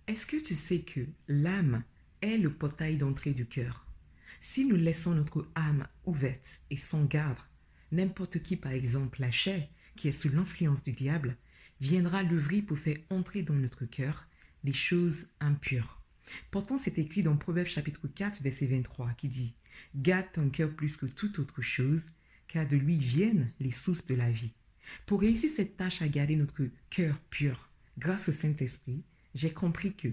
Est-ce que tu sais que l'âme est le portail d'entrée du cœur? Si nous laissons notre âme ouverte et sans garde, n'importe qui, par exemple la chair, qui est sous l'influence du diable, viendra l'ouvrir pour faire entrer dans notre cœur les choses impures. Pourtant, c'est écrit dans Proverbes chapitre 4, verset 23, qui dit « Garde ton cœur plus que toute autre chose, car de lui viennent les sources de la vie. » Pour réussir cette tâche à garder notre cœur pur, grâce au Saint-Esprit, j'ai compris que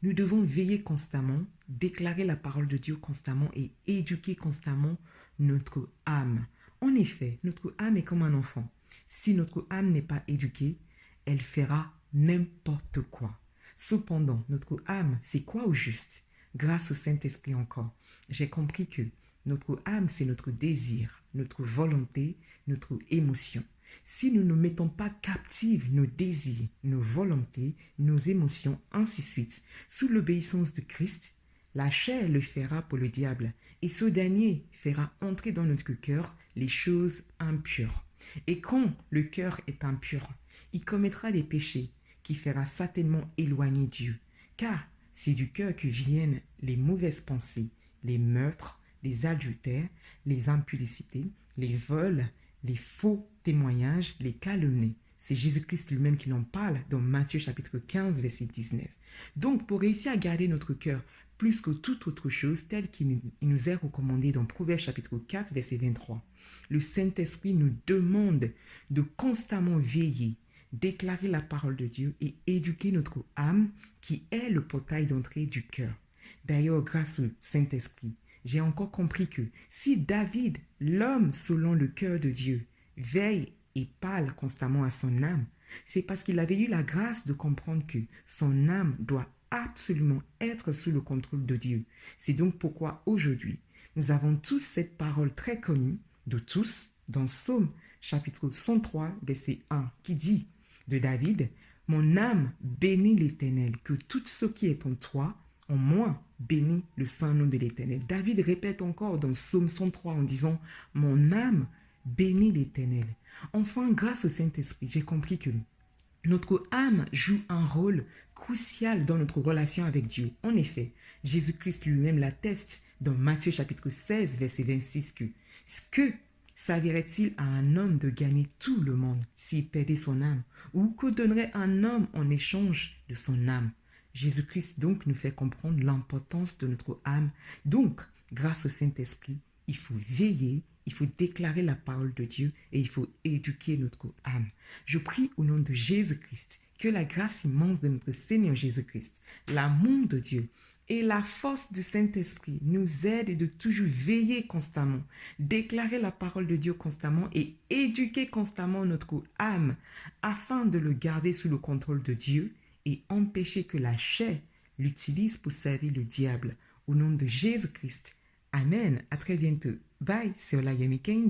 nous devons veiller constamment, déclarer la parole de Dieu constamment et éduquer constamment notre âme. En effet, notre âme est comme un enfant. Si notre âme n'est pas éduquée, elle fera n'importe quoi. Cependant, notre âme, c'est quoi au juste? Grâce au Saint-Esprit encore, j'ai compris que notre âme, c'est notre désir, notre volonté, notre émotion. Si nous ne mettons pas captives nos désirs, nos volontés, nos émotions, ainsi de suite, sous l'obéissance de Christ, la chair le fera pour le diable, et ce dernier fera entrer dans notre cœur les choses impures. Et quand le cœur est impur, il commettra des péchés qui fera certainement éloigner Dieu, car c'est du cœur que viennent les mauvaises pensées, les meurtres, les adultères, les impudicités, les vols, les faux témoignages, les calomnies. C'est Jésus-Christ lui-même qui en parle dans Matthieu chapitre 15, verset 19. Donc, pour réussir à garder notre cœur plus que toute autre chose, tel qu'il nous est recommandé dans Proverbes chapitre 4, verset 23, le Saint-Esprit nous demande de constamment veiller, déclarer la parole de Dieu et éduquer notre âme qui est le portail d'entrée du cœur. D'ailleurs, grâce au Saint-Esprit, j'ai encore compris que si David, l'homme selon le cœur de Dieu, veille et parle constamment à son âme, c'est parce qu'il avait eu la grâce de comprendre que son âme doit absolument être sous le contrôle de Dieu. C'est donc pourquoi aujourd'hui, nous avons tous cette parole très connue de tous dans Psaume chapitre 103, verset 1, qui dit de David, « Mon âme bénit l'Éternel, que tout ce qui est en toi, en moi, bénit le saint nom de l'Éternel. » David répète encore dans Psaume 103 en disant, « Mon âme bénit l'Éternel. » Enfin, grâce au Saint-Esprit, j'ai compris que notre âme joue un rôle crucial dans notre relation avec Dieu. En effet, Jésus-Christ lui-même l'atteste dans Matthieu chapitre 16, verset 26 que servirait-il à un homme de gagner tout le monde s'il perdait son âme? Ou que donnerait un homme en échange de son âme? Jésus-Christ donc nous fait comprendre l'importance de notre âme. Donc, grâce au Saint-Esprit, il faut veiller, il faut déclarer la parole de Dieu et il faut éduquer notre âme. Je prie au nom de Jésus-Christ que la grâce immense de notre Seigneur Jésus-Christ, l'amour de Dieu et la force du Saint-Esprit nous aident de toujours veiller constamment, déclarer la parole de Dieu constamment et éduquer constamment notre âme afin de le garder sous le contrôle de Dieu et empêcher que la chair l'utilise pour servir le diable. Au nom de Jésus-Christ. Amen. À très bientôt. Bye. C'est Olayemi Kende.